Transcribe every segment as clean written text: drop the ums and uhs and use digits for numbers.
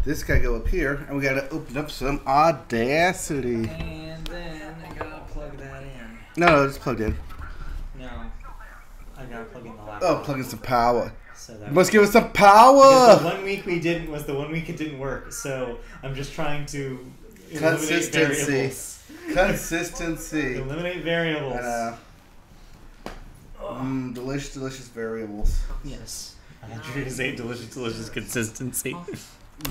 This gotta go up here, and we gotta open up some Audacity. And then I gotta plug that in. No, it's plugged in. No, I gotta plug in the laptop. Oh, plug in some power. So You that must give us some because the power! 1 week we didn't was the 1 week it didn't work. So I'm just trying to Consistency. eliminate Consistency. eliminate variables. Delicious, delicious variables. Yes. I thought you were gonna say delicious consistency.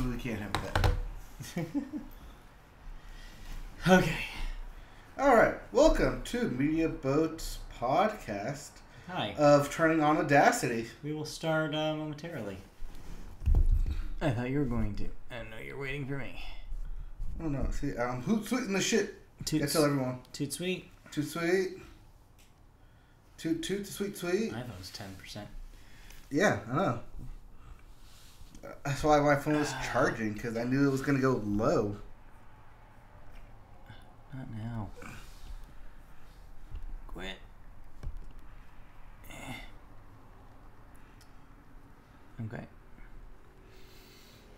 We can't have that. Okay. Alright, welcome to Media Boat's podcast Hi. of Turning on Audacity. We will start momentarily. I thought you were going to. I know you're waiting for me. Oh no, see, who's sweeting the shit? Toot. I tell everyone. Toot sweet. Too sweet. Toot the sweet sweet. I thought it was 10%. Yeah, I know. That's why my phone was charging, because I knew it was going to go low. Not now. Quit. Okay.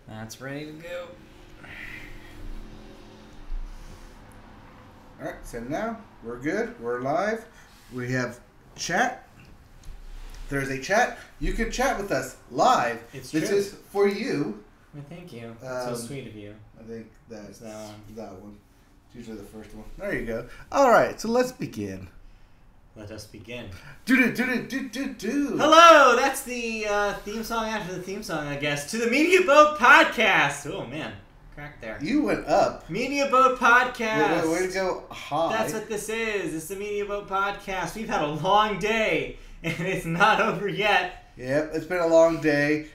That's ready to go. Alright, so now we're good. We're live. We have chat. There's a chat. You can chat with us live. It's this true. is for you. Well, thank you. That's so Um, sweet of you. I think that's that one. That one. It's usually the first one. There you go. Alright, so let's begin. Let us begin. Do. Hello! That's the theme song after the theme song, I guess, to the Media Boat Podcast. Oh, man. Crack there. You went up. Media Boat Podcast. Way to go high. That's what this is. It's the Media Boat Podcast. We've had a long day, and it's not over yet. Yep, it's been a long day.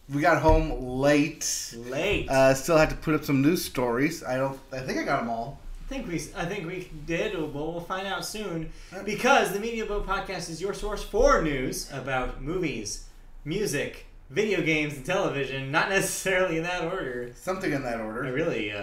We got home late. Still had to put up some news stories. I think I got them all. I think we did. We'll find out soon. Because the Media Boat Podcast is your source for news about movies, music, video games, and television. Not necessarily in that order. Something in that order. I really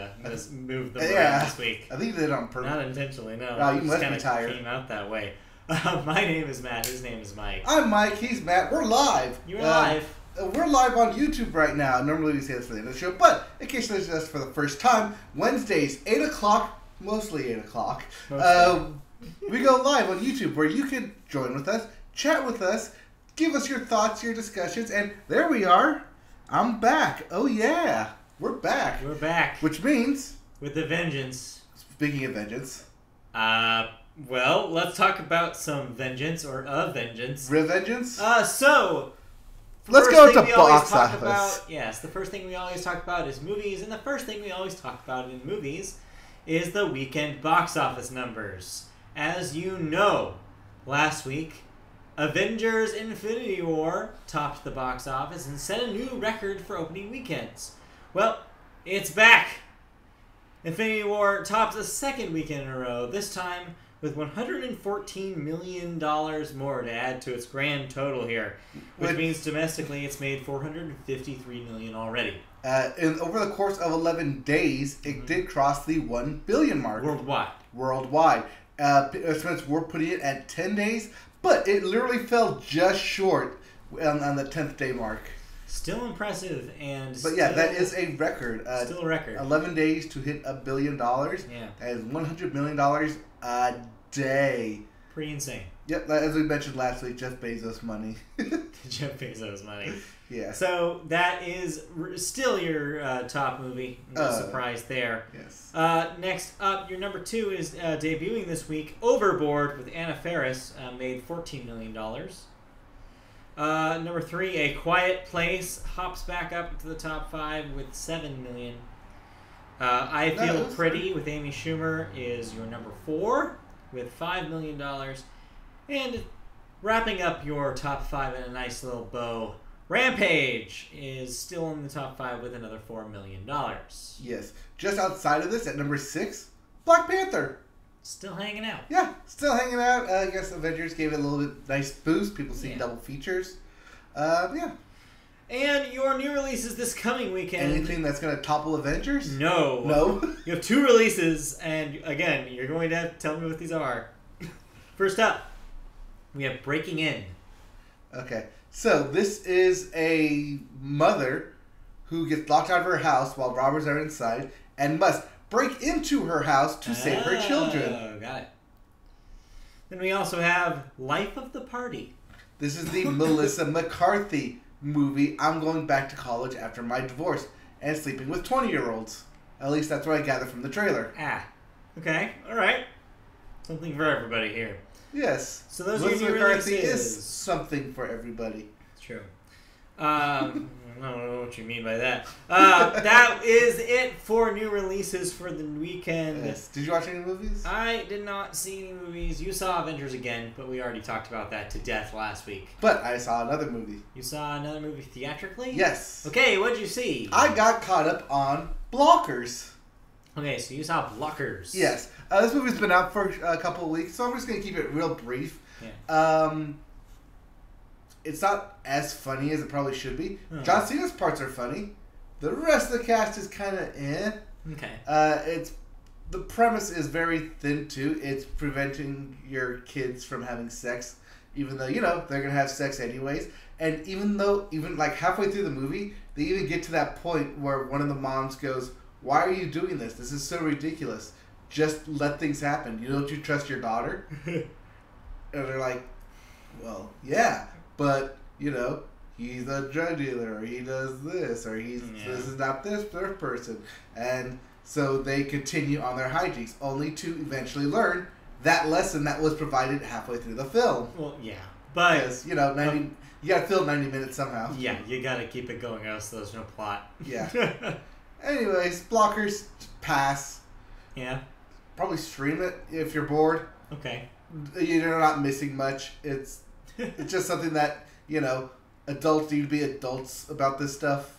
moved them around this week. I think you did it on purpose. Not intentionally, no. Oh, you It must just be tired. Came out that way. My name is Matt. His name is Mike. I'm Mike. He's Matt. We're live. You're live. We're live on YouTube right now. Normally we say this for the end of the show, but in case this is just for the first time, Wednesdays, 8 o'clock, mostly 8 o'clock, we go live on YouTube where you can join with us, chat with us, give us your thoughts, your discussions, and there we are. I'm back. Oh, yeah. We're back. We're back. Which means, With a vengeance. speaking of vengeance, Well, let's talk about some vengeance or a vengeance. revengeance. So... Let's first go thing to we always box talk office. About, yes, the first thing we always talk about is movies, and the first thing we always talk about in movies is the weekend box office numbers. As you know, last week, Avengers Infinity War topped the box office and set a new record for opening weekends. Well, it's back! Infinity War tops a second weekend in a row, this time with $114 million more to add to its grand total here, which means domestically it's made $453 million already. Over the course of 11 days, it did cross the 1 billion mark. Worldwide. Estimates were putting it at 10 days, but it literally fell just short on the 10th day mark. Still impressive, But yeah, that is a record. Still a record. 11 days to hit $1 billion. Yeah. That is $100 million a day. Pretty insane. Yep, as we mentioned last week, Jeff Bezos money. Jeff Bezos money. Yeah. So that is still your top movie. No surprise there. Yes. Next up, your number 2 is debuting this week. Overboard with Anna Faris made $14 million. Number 3, A Quiet Place hops back up to the top 5 with $7 million. I Feel Pretty with Amy Schumer is your number 4 with $5 million. And wrapping up your top 5 in a nice little bow, Rampage is still in the top 5 with another $4 million. Yes. Just outside of this, at number 6, Black Panther. Still hanging out. Yeah, still hanging out. I guess Avengers gave it a little bit nice boost. People see double features. Yeah. And your new releases this coming weekend. Anything that's going to topple Avengers? No. No? You have 2 releases, and again, you're going to have to tell me what these are. First up, we have Breaking In. Okay. So, this is a mother who gets locked out of her house while robbers are inside and must break into her house to save her children. Oh, got it. Then we also have Life of the Party. This is the Melissa McCarthy movie. I'm going back to college after my divorce and sleeping with 20-year-olds. At least that's what I gather from the trailer. Okay, alright. Something for everybody here. Yes. So those Melissa are your new McCarthy releases. is something for everybody. It's true. I don't know what you mean by that. That is it for new releases for the weekend. Yes. Did you watch any movies? I did not see any movies. You saw Avengers again, but we already talked about that to death last week. But I saw another movie. You saw another movie theatrically? Yes. Okay, what'd you see? I got caught up on Blockers. Okay, so you saw Blockers. Yes. This movie's been out for a couple of weeks, so I'm just going to keep it real brief. Yeah. It's not as funny as it probably should be. Oh. John Cena's parts are funny. The rest of the cast is kind of eh. Okay. The premise is very thin too. It's preventing your kids from having sex, even though they're gonna have sex anyways. And even like halfway through the movie, they even get to that point where one of the moms goes, "Why are you doing this? This is so ridiculous. Just let things happen. Don't you trust your daughter?" And they're like, "Well, yeah, but he's a drug dealer, or he does this, or this is not this person." And so they continue on their hijinks, only to eventually learn that lesson that was provided halfway through the film. Well, yeah, but because you gotta fill 90 minutes somehow. Yeah, you gotta keep it going, or else there's no plot. Yeah. Anyways, Blockers, pass. Yeah. Probably stream it if you're bored. Okay. You're not missing much. It's just something that adults need to be adults about this stuff.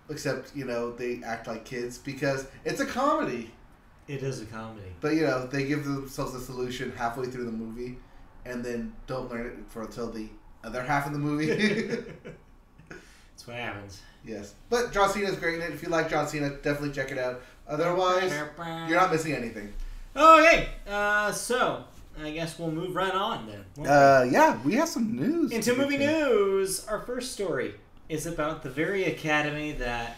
Except, they act like kids because it's a comedy. It is a comedy. But, they give themselves a solution halfway through the movie and then don't learn it until the other half of the movie. That's what happens. Yes. But John Cena's great in it. If you like John Cena, definitely check it out. Otherwise, you're not missing anything. Okay. So, I guess we'll move right on then. Yeah, we have some news. Into movie news. Our first story is about the very academy that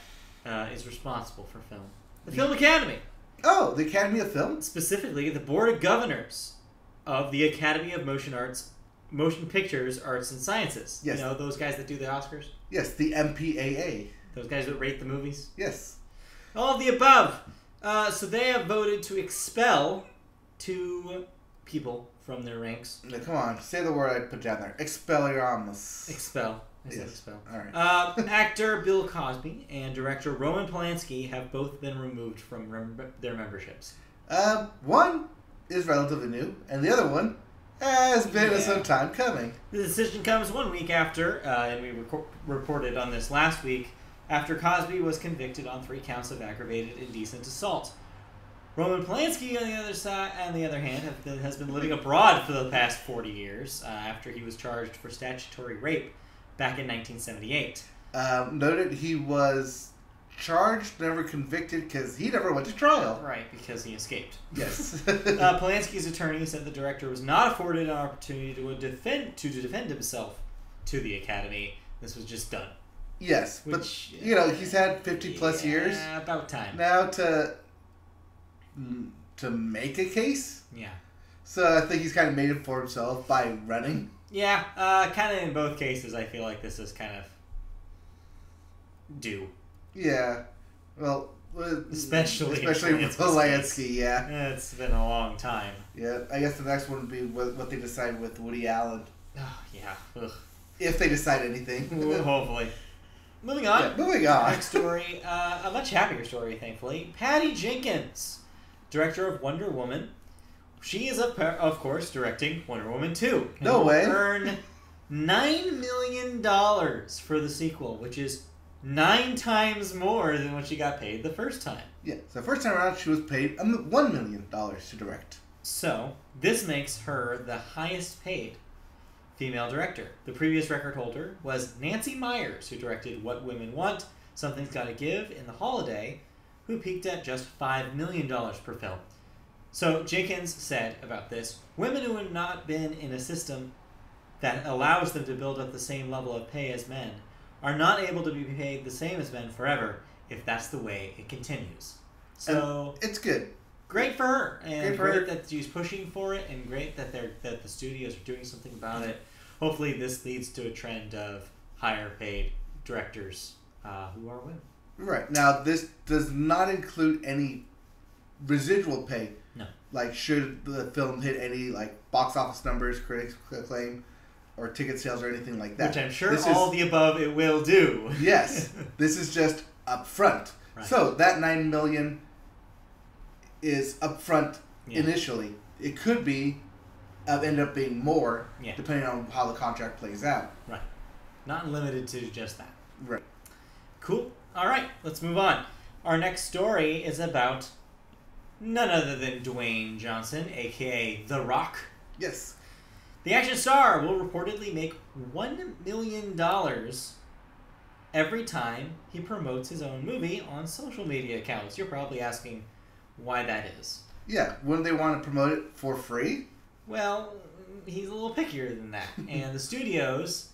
is responsible for film. The Film Academy. Oh, the Academy of Film? Specifically, the Board of Governors of the Academy of Motion Pictures, Arts, and Sciences. Yes. Those guys that do the Oscars? Yes, the MPAA. Those guys that rate the movies? Yes. All of the above. So they have voted to expel 2 people from their ranks. Now, come on, say the word I put down there. Expelliarmus. Expel. I said Yes. expel. All right. Actor Bill Cosby and director Roman Polanski have both been removed from their memberships. One is relatively new, and the other one has been some time coming. The decision comes 1 week after, and we reported on this last week, after Cosby was convicted on 3 counts of aggravated indecent assault. Roman Polanski, on the other hand, has been living abroad for the past 40 years after he was charged for statutory rape back in 1978. Noted he was charged, never convicted, because he never went to trial. Right, because he escaped. Yes. Polanski's attorney said the director was not afforded an opportunity to defend himself to the Academy. This was just done. Yes, Which, but he's had 50 plus years. About time. Now to make a case. Yeah. So I think he's kind of made it for himself by running. Yeah, kind of in both cases, I feel like this is kind of due. Yeah. Well, especially with Polanski, yeah. It's been a long time. Yeah, I guess the next one would be what they decide with Woody Allen. Oh, yeah. Ugh. If they decide anything. Hopefully. Moving on. Yeah, moving on. Next story, a much happier story, thankfully. Patty Jenkins, director of Wonder Woman. She is, of course, directing Wonder Woman 2. No way. Earn $9 million for the sequel, which is 9 times more than what she got paid the first time. Yeah, so first time around she was paid $1 million to direct. So, this makes her the highest paid female director. The previous record holder was Nancy Meyers, who directed What Women Want, Something's Gotta Give, and The Holiday, who peaked at just $5 million per film. So Jenkins said about this, women who have not been in a system that allows them to build up the same level of pay as men are not able to be paid the same as men forever if that's the way it continues. So and it's good. Great for her, and great that she's pushing for it, and great that the studios are doing something about it. Hopefully, this leads to a trend of higher paid directors who are women. Right. Now, this does not include any residual pay. No. Like, should the film hit any, like, box office numbers, critics acclaim, or ticket sales or anything like that. Which I'm sure all the above it will do. Yes. This is just up front. Right. So, that $9 million is up front initially. It could be, end up being more, depending on how the contract plays out. Right. Not limited to just that. Right. Cool. All right, let's move on. Our next story is about none other than Dwayne Johnson, a.k.a. The Rock. Yes. The action star will reportedly make $1 million every time he promotes his own movie on social media accounts. You're probably asking why that is. Yeah, wouldn't they want to promote it for free? Well, he's a little pickier than that. And the studios,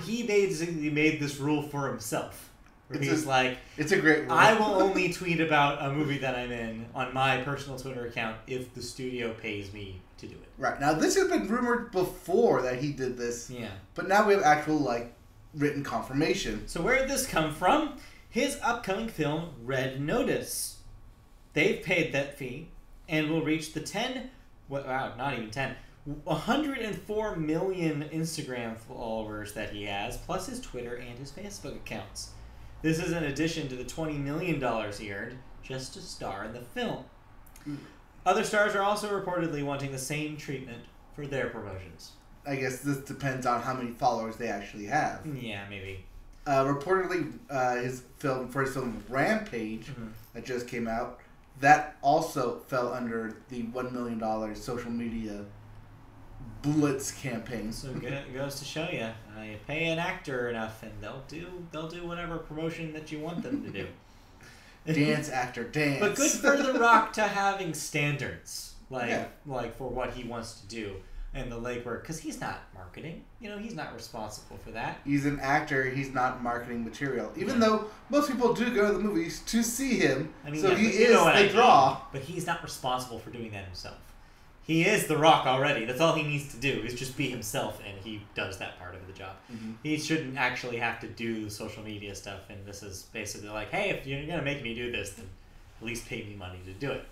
he basically made this rule for himself. He's like, it's a great rule. I will only tweet about a movie that I'm in on my personal Twitter account if the studio pays me to do it. Right. Now, this has been rumored before that he did this. Yeah. But now we have actual, like, written confirmation. So where did this come from? His upcoming film, Red Notice. They've paid that fee and will reach the 104 million Instagram followers that he has, plus his Twitter and his Facebook accounts. This is in addition to the $20 million he earned just to star in the film. Other stars are also reportedly wanting the same treatment for their promotions. I guess this depends on how many followers they actually have. Yeah, maybe. Reportedly, his first film, Rampage, that just came out, that also fell under the $1 million social media blitz campaign. So it goes to show you, you pay an actor enough, and they'll do whatever promotion that you want them to do. Dance, actor, dance. But good for The Rock to having standards, like for what he wants to do and the legwork, because he's not marketing. He's not responsible for that. He's an actor. He's not marketing material. Even though most people do go to the movies to see him, so he is the draw. But he's not responsible for doing that himself. He is The Rock already. That's all he needs to do is just be himself, and he does that part of the job. Mm-hmm. He shouldn't actually have to do the social media stuff, and this is basically like, hey, if you're going to make me do this, then at least pay me money to do it.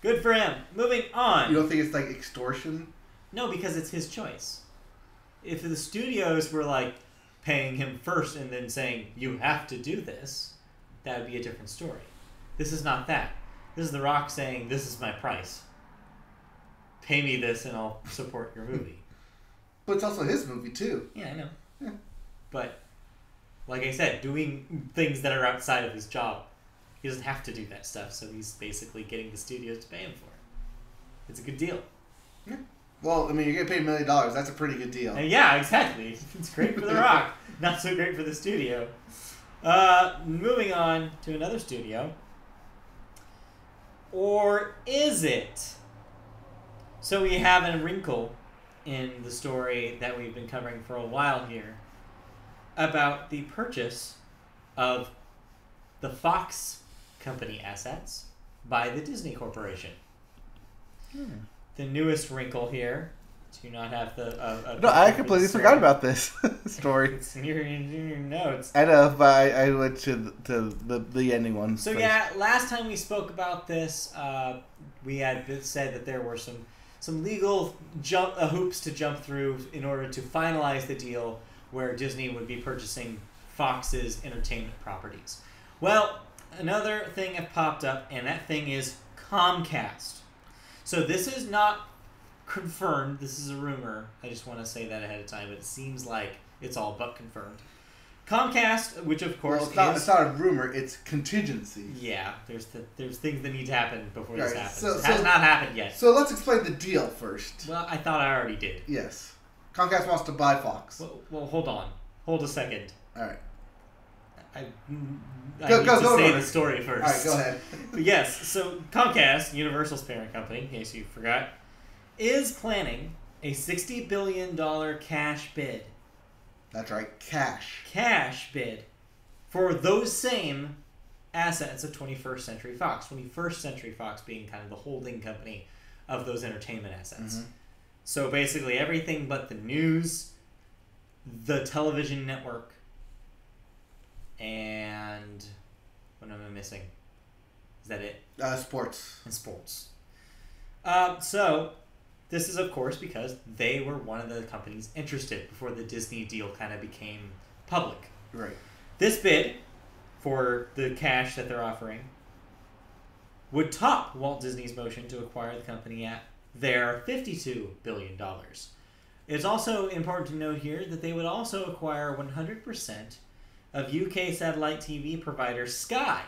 Good for him. Moving on. You don't think it's like extortion? No, because it's his choice. If the studios were like paying him first and then saying, you have to do this, that would be a different story. This is not that. This is The Rock saying, this is my price. Pay me this and I'll support your movie. But it's also his movie, too. Yeah, I know. Yeah. But, like I said, doing things that are outside of his job, he doesn't have to do that stuff, so he's basically getting the studios to pay him for it. It's a good deal. Yeah. Well, I mean, you're getting paid $1 million. That's a pretty good deal. Yeah, exactly. It's great for The Rock. Not so great for the studio. Moving on to another studio. Or is it? So we have a wrinkle in the story that we've been covering for a while here about the purchase of the Fox company assets by the Disney Corporation. The newest wrinkle here. Do you not have the... no, I completely forgot about this story. It's in your notes. I know, but I went to the ending one. So first. Yeah, last time we spoke about this, we had said that there were some legal hoops to jump through in order to finalize the deal where Disney would be purchasing Fox's entertainment properties. Well, another thing has popped up, and that thing is Comcast. So this is not confirmed. This is a rumor. I just want to say that ahead of time, but it seems like it's all but confirmed. Comcast, which of course it's not a rumor, it's contingency. Yeah, there's things that need to happen before this happens. So, it has not happened yet. So let's explain the deal first. Well, I thought I already did. Yes. Comcast wants to buy Fox. Well, hold on. Hold a second. All right. I need to say the story first. All right, go ahead. Yes, so Comcast, Universal's parent company, in case you forgot, is planning a $60 billion cash bid That's right, cash. Cash bid for those same assets of 21st Century Fox. 21st Century Fox being kind of the holding company of those entertainment assets. Mm-hmm. So basically everything but the news, the television network, and what am I missing? Is that it? Sports. And sports. So this is, of course, because they were one of the companies interested before the Disney deal kind of became public. Right. This bid for the cash that they're offering would top Walt Disney's motion to acquire the company at their $52 billion. It's also important to note here that they would also acquire 100% of UK satellite TV provider Sky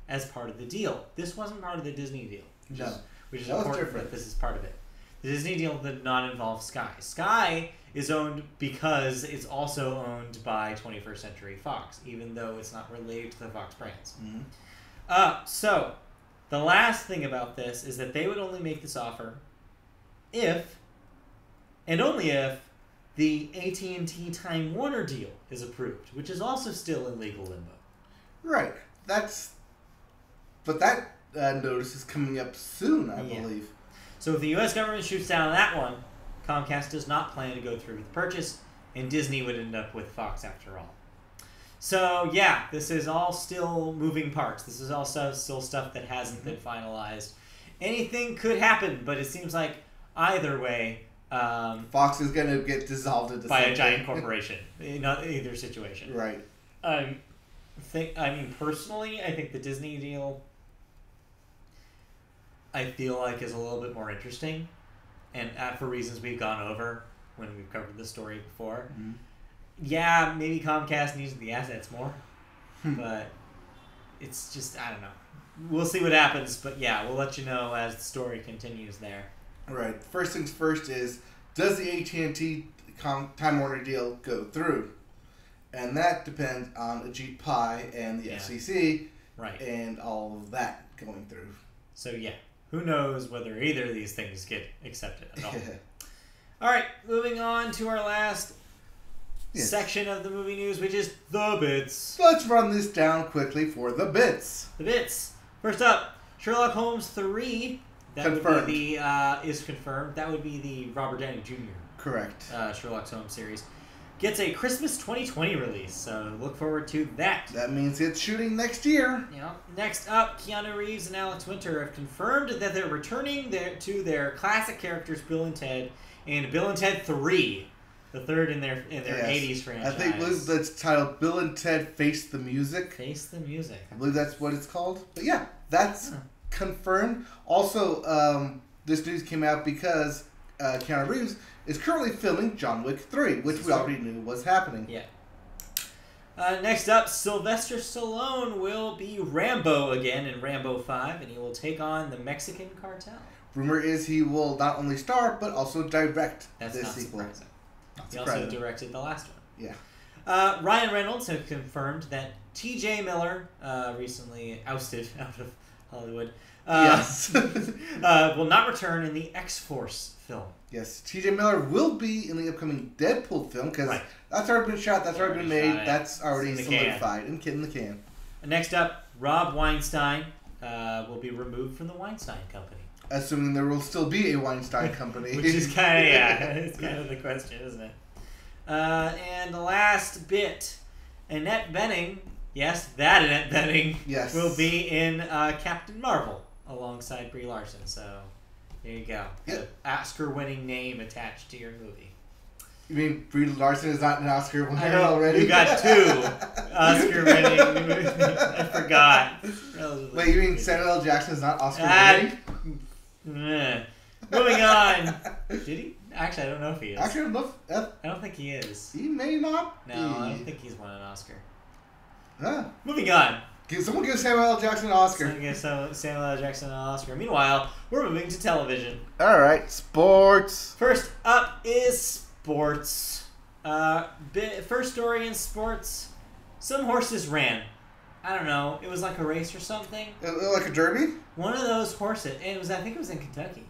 as part of the deal. This wasn't part of the Disney deal, which is important that this is part of it. The Disney deal did not involve Sky. Sky is owned because it's also owned by 21st Century Fox, even though it's not related to the Fox brands. Mm-hmm. So, the last thing about this is that they would only make this offer if, and only if, the AT&T Time Warner deal is approved, which is also still in legal limbo. Right. But that notice is coming up soon, I believe. So if the U.S. government shoots down that one, Comcast does not plan to go through with the purchase, and Disney would end up with Fox after all. So yeah, this is all still moving parts. This is also still stuff that hasn't been finalized. Anything could happen, but it seems like either way, Fox is going to get dissolved into by a giant corporation in either situation. Right. Personally, I think the Disney deal, I feel like, is a little bit more interesting, and for reasons we've gone over when we've covered the story before. Mm-hmm. Yeah, maybe Comcast needs the assets more, but it's just, I don't know. We'll see what happens, but yeah, we'll let you know as the story continues there. Right. First things first is, does the AT&T Time Warner deal go through? And that depends on Ajit Pai and the FCC, right, and all of that going through. So yeah, who knows whether either of these things get accepted at all. All right, moving on to our last section of the movie news, which is the bits. Let's run this down quickly for the bits. The bits. First up, Sherlock Holmes 3. That confirmed. Would be is confirmed. That would be the Robert Downey Jr. Correct. Sherlock Holmes series. Gets a Christmas 2020 release, so look forward to that. That means it's shooting next year. Yeah. Next up, Keanu Reeves and Alex Winter have confirmed that they're returning to their classic characters Bill and Ted in Bill and Ted 3, the third in their 80s franchise. I believe that's titled Bill and Ted Face the Music. Face the Music. I believe that's what it's called. But yeah, that's confirmed. Also, this news came out because Keanu Reeves is currently filming John Wick 3, which we already knew was happening. Yeah. Next up, Sylvester Stallone will be Rambo again in Rambo 5, and he will take on the Mexican cartel. Rumor is he will not only star, but also direct this sequel. Surprising. He also directed the last one. Yeah. Ryan Reynolds has confirmed that T.J. Miller, recently ousted out of Hollywood, will not return in the X-Force film. Yes, T.J. Miller will be in the upcoming Deadpool film, because that's already been shot, that's already been made, that's already solidified and in the can. Next up, Rob Weinstein will be removed from the Weinstein Company. Assuming there will still be a Weinstein Company. Which is kind of, it's kind of the question, isn't it? And the last bit, Annette Bening, yes, that Annette Bening, will be in Captain Marvel alongside Brie Larson. So there you go. Yep. Oscar-winning name attached to your movie. You mean Brie Larson is not an Oscar winner already? You got two Oscar-winning movies. I forgot. Wait, you mean Samuel L. Jackson is not Oscar-winning? Moving on. Did he? Actually, I don't know if he is. Actually, I don't think he is. He may not be. No, I don't think he's won an Oscar. Huh. Moving on. Someone give Samuel L. Jackson an Oscar. Someone give Samuel L. Jackson an Oscar. Meanwhile, we're moving to television. All right, sports. First up is sports. First story in sports. Some horses ran. I don't know. It was like a race or something. Like a derby? One of those horses, and I think it was in Kentucky.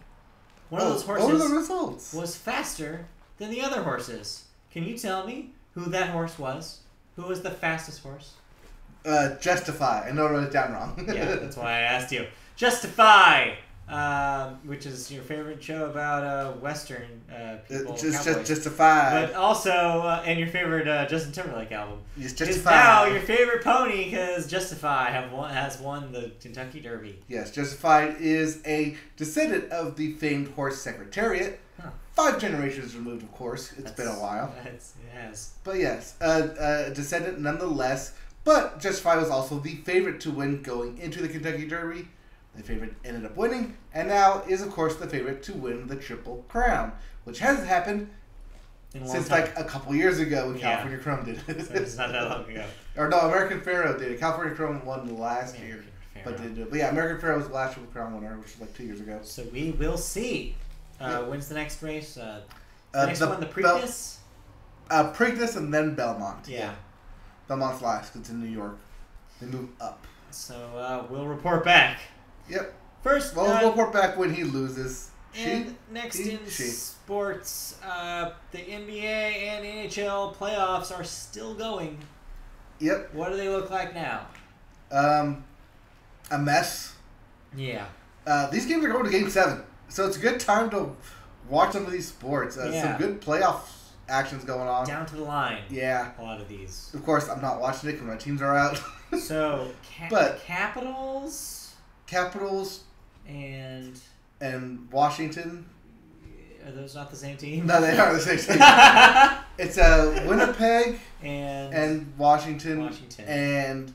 One of those horses was faster than the other horses. Can you tell me who that horse was. Who was the fastest horse? Justify. I know I wrote it down wrong. Yeah, that's why I asked you. Justify, which is your favorite show about Western people. Justify. But also, and your favorite Justin Timberlake album. Yes, Is Justify. now your favorite pony because Justify has won the Kentucky Derby. Yes, Justified is a descendant of the famed horse Secretariat. Huh. 5 generations removed, of course. It's been a while. It has. But yes, a descendant nonetheless. But Justified was also the favorite to win going into the Kentucky Derby. The favorite ended up winning, and now is, of course, the favorite to win the Triple Crown, which hasn't happened since like a couple years ago when California Chrome did it. So it's not that long ago. Or no, American Pharoah did it. California Chrome won last year, but didn't do it. But yeah, American Pharoah was the last Triple Crown winner, which was like 2 years ago. So we will see. When's the next race? The next one, the Preakness? Preakness and then Belmont. Yeah. Belmont's last because it's in New York. They move up. So we'll report back. Yep. First, we'll report back when he loses. Next in sports, the NBA and NHL playoffs are still going. Yep. What do they look like now? A mess. Yeah. These games are going to Game 7, so it's a good time to watch some of these sports. Some good playoff actions going on. Down to the line. Yeah. A lot of these. Of course, I'm not watching it because my teams are out. So, Capitals and Washington. Are those not the same team? No, they are the same team. It's Winnipeg and Washington and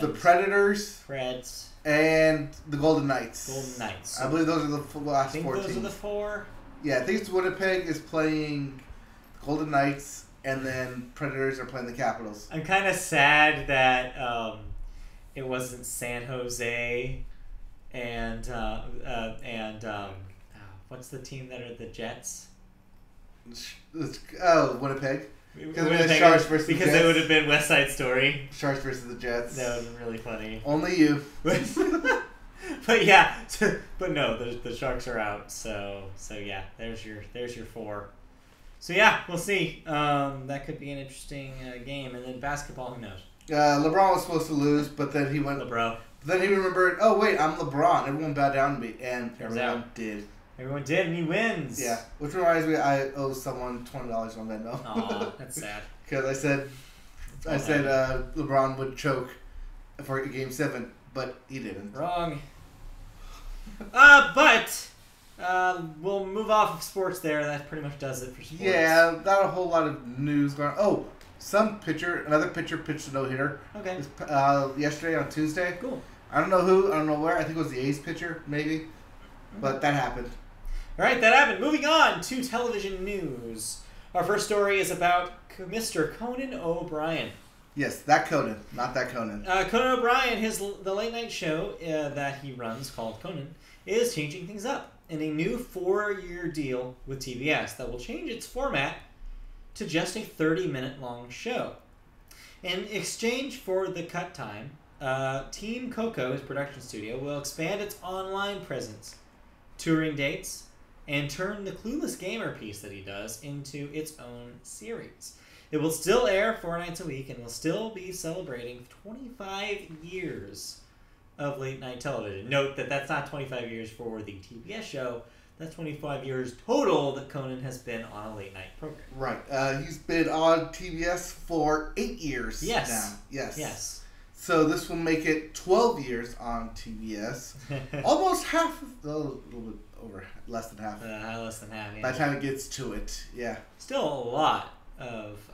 the Predators, Preds, and the Golden Knights. So I believe those are the last 4 teams. Those are the 4. Yeah, I think it's Winnipeg is playing Golden Knights, and then Predators are playing the Capitals. I'm kind of sad that it wasn't San Jose and what's the team that are the Jets? Winnipeg. Because it would have been West Side Story. Sharks versus the Jets. That would have been really funny. Only you. But yeah, but no, the Sharks are out. So yeah, there's your 4. So yeah, we'll see. That could be an interesting game. And then basketball, who knows? LeBron was supposed to lose, but then he went. Then he remembered. Oh wait, I'm LeBron. Everyone bowed down to me, and everyone did. Everyone did, and he wins. Yeah, which reminds me, I owe someone $20 on that note. Aw, that's sad. Because I said LeBron would choke for Game 7, but he didn't. Wrong. But we'll move off of sports there. That pretty much does it for sports. Yeah, not a whole lot of news going on. Oh, another pitcher pitched a no-hitter. Okay. Yesterday on Tuesday. Cool. I don't know who, I don't know where. I think it was the A's pitcher, maybe. But that happened. All right, that happened. Moving on to television news. Our first story is about Mr. Conan O'Brien. Yes, that Conan, not that Conan. Conan O'Brien, the late night show that he runs called Conan, is changing things up in a new 4-year deal with TBS that will change its format to just a 30-minute long show. In exchange for the cut time, Team Coco, his production studio, will expand its online presence, touring dates, and turn the Clueless Gamer piece that he does into its own series. It will still air 4 nights a week and will still be celebrating 25 years of late-night television. Note that that's not 25 years for the TBS show. That's 25 years total that Conan has been on a late-night program. Right. He's been on TBS for 8 years now. Yes. So this will make it 12 years on TBS. Almost half, a little bit over, less than half. Less than half, yeah. By the time it gets to it, yeah. Still a lot of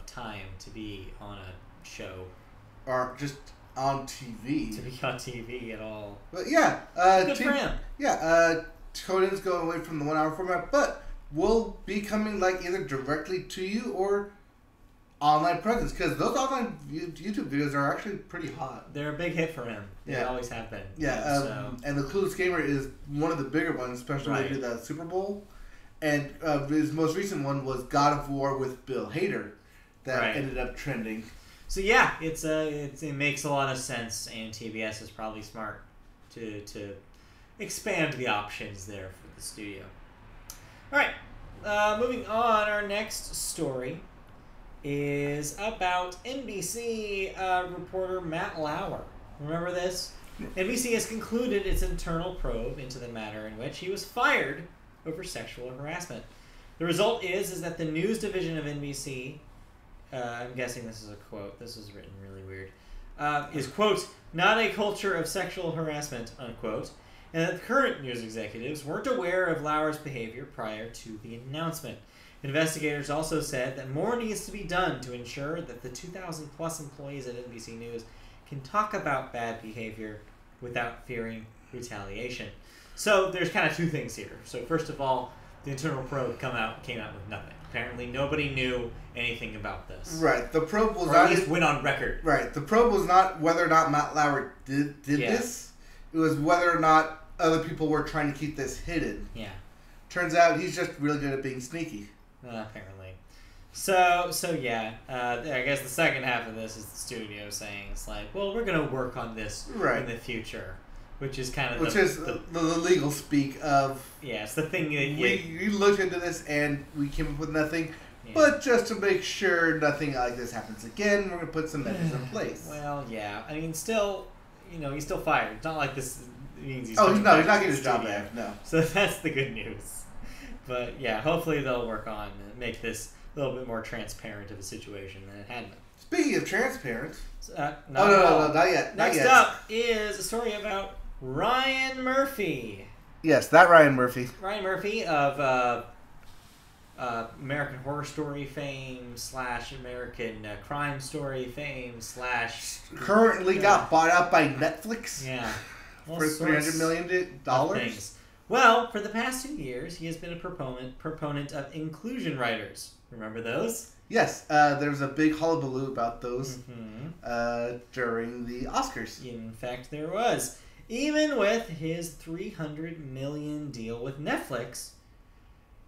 time to be on a show. Or just on TV. To be on TV at all. But yeah. Good for him. Yeah, Conan's going away from the 1 hour format, but will be coming like either directly to you or online presence, because those online YouTube videos are actually pretty hot. They're a big hit for him. They always have been. Yeah, and the Clueless Gamer is one of the bigger ones, especially when they did the Super Bowl. And his most recent one was God of War with Bill Hader that ended up trending. So yeah, it makes a lot of sense, and TBS is probably smart to expand the options there for the studio. All right, moving on. Our next story is about NBC reporter Matt Lauer. Remember this? NBC has concluded its internal probe into the manner in which he was fired over sexual harassment. The result is that the news division of NBC, I'm guessing this is a quote, this is written really weird, is, quote, not a culture of sexual harassment, unquote, and that the current news executives weren't aware of Lauer's behavior prior to the announcement. Investigators also said that more needs to be done to ensure that the 2,000 plus employees at NBC News can talk about bad behavior without fearing retaliation. So there's kind of two things here. So first of all, the internal probe came out with nothing. Apparently nobody knew anything about this. Right. The probe was or at least went on record. Right. The probe was not whether or not Matt Lauer did this. It was whether or not other people were trying to keep this hidden. Yeah. Turns out he's just really good at being sneaky. Apparently. So yeah, I guess the second half of this is the studio saying it's like, well, we're going to work on this in the future, which is kind of the legal speak of... Yeah, it's the thing that we looked into this and we came up with nothing, but just to make sure nothing like this happens again, we're going to put some measures in place. Well, yeah. I mean, still, he's still fired. It's not like this means he's... he's not getting his job back, no. So that's the good news. But yeah, hopefully they'll work on make this a little bit more transparent of a situation than it had been. Speaking of transparent, not yet. Next up is a story about Ryan Murphy. Yes, that Ryan Murphy. Ryan Murphy of American Horror Story fame / American Crime Story fame / currently got bought out by Netflix. Yeah, for $300 million. Well, for the past 2 years, he has been a proponent of inclusion writers. Remember those? Yes, there was a big hullabaloo about those during the Oscars. In fact, there was. Even with his $300 million deal with Netflix,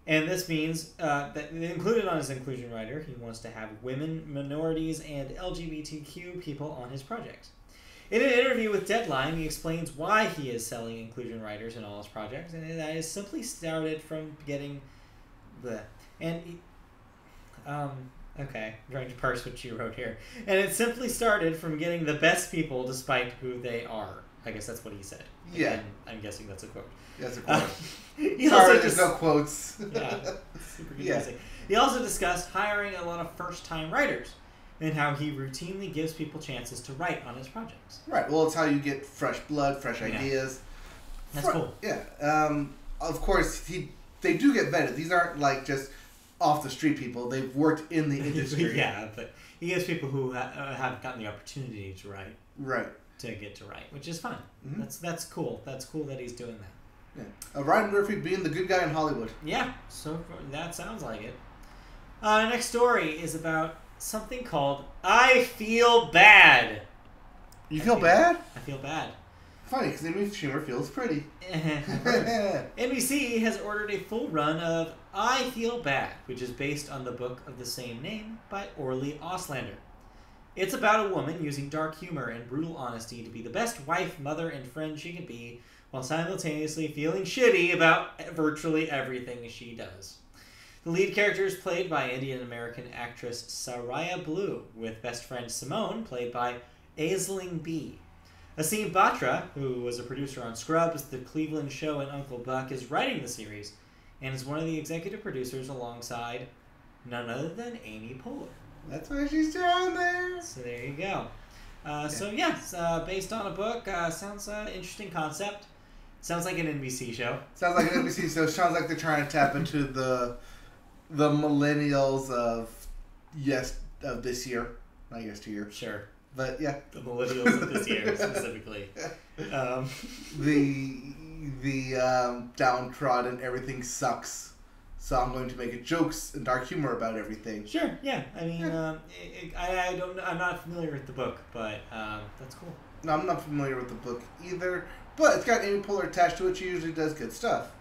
and this means that included on his inclusion writer, he wants to have women, minorities, and LGBTQ people on his project. In an interview with Deadline, he explains why he is selling inclusion writers in all his projects, and that is simply started from getting the... okay, I'm trying to parse what you wrote here. And it simply started from getting the best people despite who they are. I guess that's what he said. Yeah. And I'm guessing that's a quote. That's a quote. Sorry, there's no quotes. Yeah, super confusing. Yeah. He also discussed hiring a lot of first-time writers and how he routinely gives people chances to write on his projects. Right. Well, it's how you get fresh blood, fresh ideas. That's cool. Yeah. Of course, they do get vetted. These aren't like just off the street people. They've worked in the industry. Yeah, but he gives people who haven't gotten the opportunity to write. Right. To get to write, which is fun. Mm-hmm. That's cool. That's cool that he's doing that. Yeah. Ryan Murphy being the good guy in Hollywood. Yeah. So that sounds like it. Next story is about something called I Feel Bad. You feel bad? I feel bad. Funny, because Amy Schumer feels pretty. NBC has ordered a full run of I Feel Bad, which is based on the book of the same name by Orly Auslander. It's about a woman using dark humor and brutal honesty to be the best wife, mother, and friend she can be, while simultaneously feeling shitty about virtually everything she does. The lead character is played by Indian-American actress Saraya Blue, with best friend Simone, played by Aisling Bea. Asim Batra, who was a producer on Scrubs, The Cleveland Show, and Uncle Buck, is writing the series, and is one of the executive producers alongside none other than Amy Poehler. That's why she's down there. So there you go. So yes, based on a book. Sounds interesting concept. Sounds like an NBC show. Sounds like an NBC show. Sounds like they're trying to tap into the millennials of this year, not yesteryear. Sure. But yeah, the millennials of this year specifically. The downtrodden, everything sucks. So I'm going to make jokes and dark humor about everything. Sure, yeah. I mean, I'm not familiar with the book, but that's cool. No, I'm not familiar with the book either. But it's got Amy Poehler attached to it. She usually does good stuff.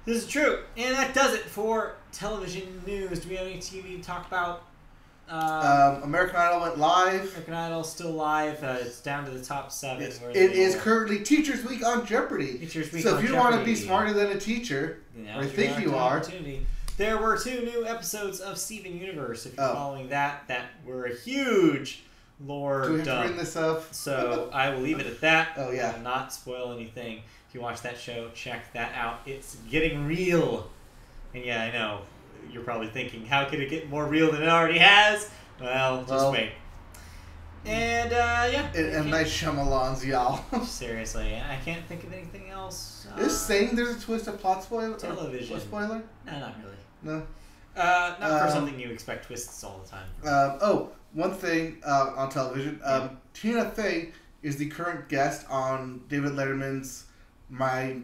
This is true. And that does it for television news. Do we have any TV to talk about? American Idol went live. American Idol's still live. It's down to the top 7. Yes. It is currently Teachers Week on Jeopardy! Teachers Week so on if you Jeopardy. want to be smarter than a teacher, I think you are, There were 2 new episodes of Steven Universe. If you're Oh. following that were a huge lore Do we have to dump. bring this up? So I will leave it at that. Oh, yeah. I will not spoil anything. If you watch that show, check that out. It's getting real. And yeah, I know. You're probably thinking, how could it get more real than it already has? Well, just wait. And, yeah. And nice Shyamalans, y'all. Seriously, I can't think of anything else. Is saying there's a twist, a plot spoiler? Television. A spoiler? No, not really. No. Not for something you expect twists all the time. One thing on television. Tina Fey is the current guest on David Letterman's My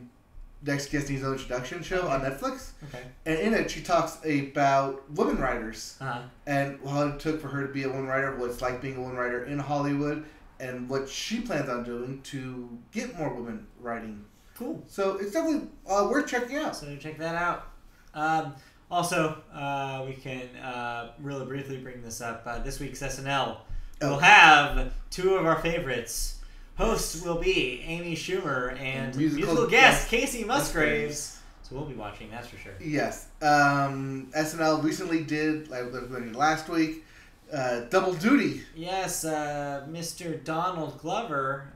Next Guest Needs No Introduction show on Netflix. Okay. And in it, she talks about women writers. Uh-huh. And how it took for her to be a woman writer, what it's like being a woman writer in Hollywood, and what she plans on doing to get more women writing. Cool. So it's definitely worth checking out. So check that out. Also, we can really briefly bring this up. This week's SNL will have 2 of our favorites. Hosts will be Amy Schumer and musical guest Casey Musgraves. So we'll be watching, that's for sure. Yes. SNL recently did, like we mentioned last week, Double Duty. Yes, Mr. Donald Glover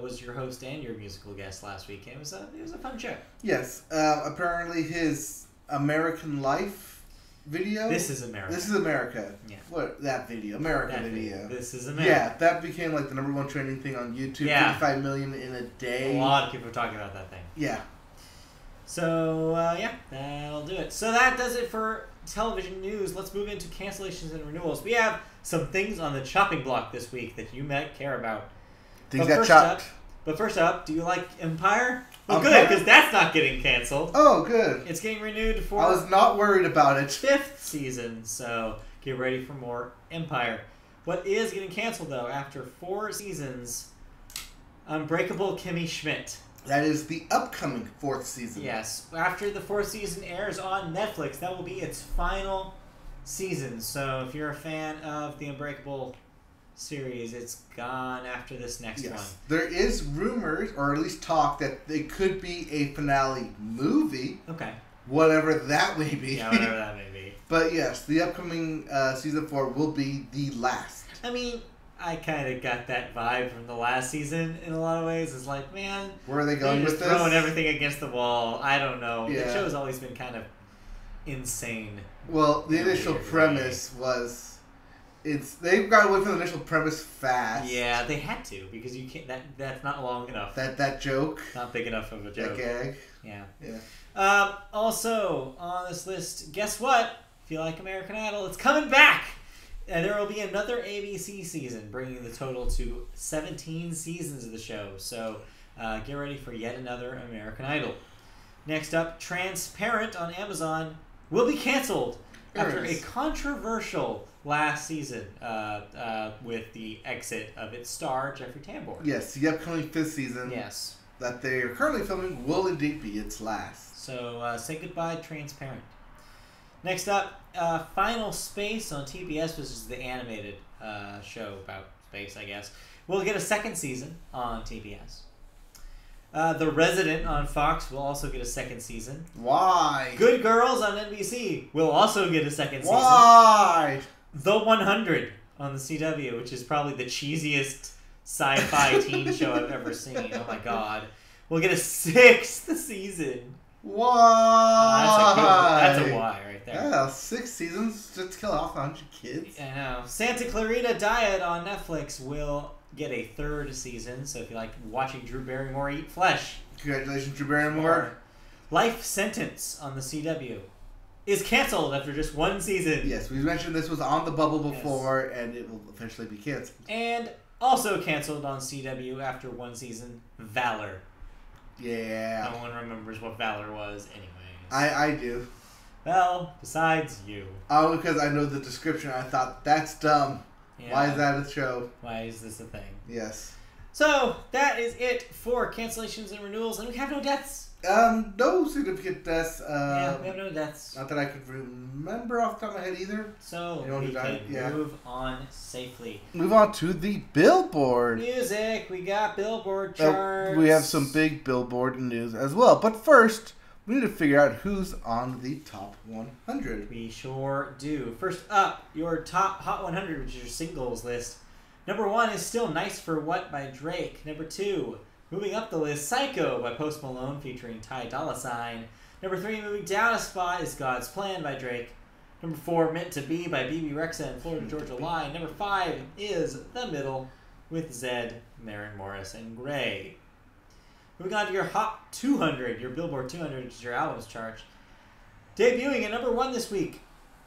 was your host and your musical guest last week. It was a fun show. Yes. Apparently his American Life video. This is America. This is America. Yeah. What that video? America That video. This is America. Yeah, that became like the #1 trending thing on YouTube. Yeah. 55 million in a day. A lot of people are talking about that thing. Yeah. So, yeah, that'll do it. So that does it for television news. Let's move into cancellations and renewals. We have some things on the chopping block this week that you might care about. Things got chopped. But first up, do you like Empire? Well, Empire? good, because that's not getting canceled. Oh, good. It's getting renewed for I was not worried about it. 5th season, so get ready for more Empire. What is getting canceled, though, after 4 seasons, Unbreakable Kimmy Schmidt. That is the upcoming 4th season. Yes. After the 4th season airs on Netflix, that will be its final season. So if you're a fan of the Unbreakable series, it's gone after this next one. There is rumors, or at least talk, that it could be a finale movie. Okay. Whatever that may be. Yeah, whatever that may be. But yes, the upcoming season 4 will be the last. I mean, I kind of got that vibe from the last season in a lot of ways. It's like, man, where are they going they're with just this? throwing everything against the wall. I don't know. Yeah. The show's always been kind of insane. Well, the initial premise was... They've got away from the initial premise fast. Yeah, they had to, because you can't. That's not long enough. That joke. Not big enough of a joke. That gag. Yeah. Yeah. Also on this list, guess what? If you like American Idol, it's coming back. And there will be another ABC season, bringing the total to 17 seasons of the show. So get ready for yet another American Idol. Next up, Transparent on Amazon will be canceled after a controversial last season with the exit of its star, Jeffrey Tambor. Yes, the upcoming 5th season that they are currently filming will indeed be its last. So say goodbye, Transparent. Next up, Final Space on TBS, which is the animated show about space, I guess. We'll get a 2nd season on TBS. The Resident on Fox will also get a 2nd season. Why? Good Girls on NBC will also get a 2nd season. Why? The 100 on the CW, which is probably the cheesiest sci-fi teen show I've ever seen. Oh my god. We'll get a 6th season. Why? That's a why right there. Yeah, 6 seasons just to kill off 100 kids. I know. Santa Clarita Diet on Netflix will get a 3rd season, so if you like watching Drew Barrymore eat flesh. Congratulations, Drew Barrymore. Life Sentence on the CW is canceled after just 1 season. Yes, we mentioned this was on the bubble before, and it will eventually be canceled. And also canceled on CW after 1 season, Valor. Yeah. No one remembers what Valor was anyways. I do. Well, besides you. Oh, because I know the description. I thought, that's dumb. Yeah. Why is that a show? Why is this a thing? Yes. So, that is it for cancellations and renewals, and we have no deaths. No significant deaths. Yeah, we have no deaths. Not that I could remember off the top of my head either. So, we can move on safely. Move on to the Billboard. Music, we got Billboard charts. We have some big Billboard news as well. But first, we need to figure out who's on the top 100. We sure do. First up, your top Hot 100, which is your singles list. Number 1 is still Nice for What by Drake. Number 2, moving up the list, Psycho by Post Malone featuring Ty Dolla $ign. Number 3, moving down a spot, is God's Plan by Drake. Number 4, Meant to Be by BB Rexa and Florida Georgia Line. Number 5 is The Middle with Zedd, Maren Morris, and Gray. Moving on to your Hot 200, your Billboard 200, which is your albums chart. Debuting at number 1 this week,